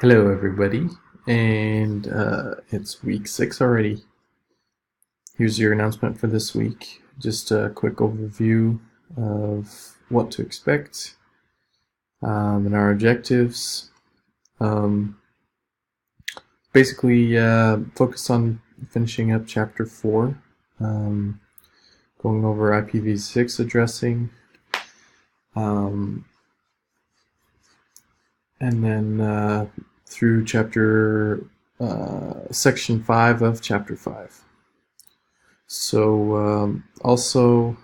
Hello, everybody, and it's week 6 already. Here's your announcement for this week. Just a quick overview of what to expect and our objectives. Basically, focus on finishing up Chapter 4, going over IPv6 addressing, and then through Section 5 of Chapter 5. So also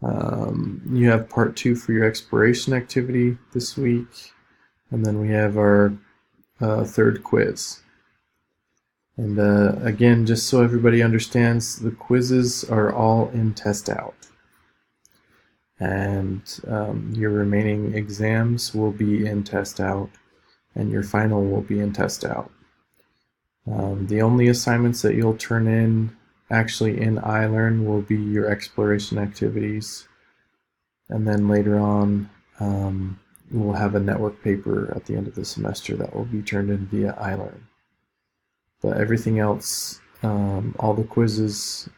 you have part 2 for your exploration activity this week, and then we have our third quiz. And again, just so everybody understands, the quizzes are all in test out, and your remaining exams will be in test out, and your final will be in test out. The only assignments that you'll turn in actually in iLearn will be your exploration activities, and then later on we'll have a network paper at the end of the semester that will be turned in via iLearn. But everything else, all the quizzes,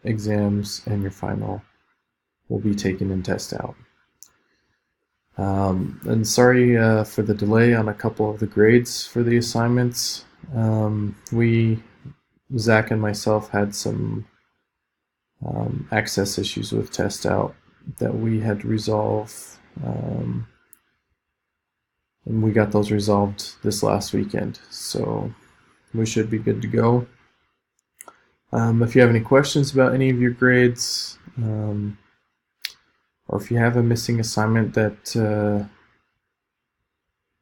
exams, and your final will be taken in test out. And sorry for the delay on a couple of the grades for the assignments. Zach and myself had some access issues with test out that we had to resolve, and we got those resolved this last weekend, so we should be good to go. If you have any questions about any of your grades, or if you have a missing assignment that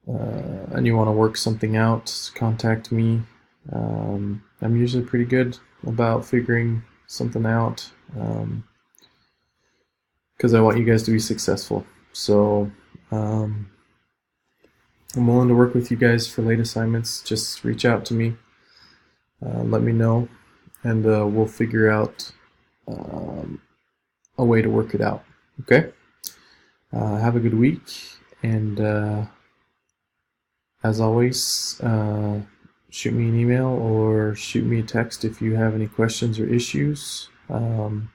and you want to work something out, contact me. I'm usually pretty good about figuring something out because I want you guys to be successful. So I'm willing to work with you guys for late assignments. Just reach out to me, let me know, and we'll figure out a way to work it out. Okay? Have a good week, and as always, shoot me an email or shoot me a text if you have any questions or issues. And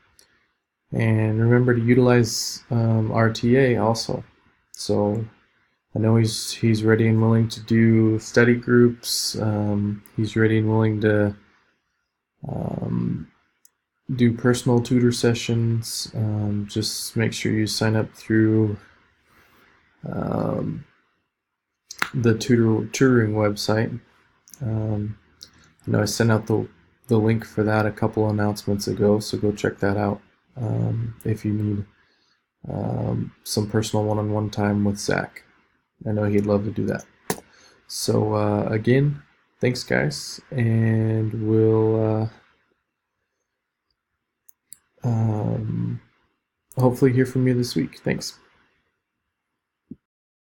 remember to utilize RTA also. So I know he's ready and willing to do study groups. He's ready and willing to do personal tutor sessions. Just make sure you sign up through the tutoring website. I sent out the link for that a couple announcements ago, so go check that out if you need some personal one-on-one time with Zach. I know he'd love to do that. So again, thanks guys, and we'll hopefully hear from you this week. Thanks.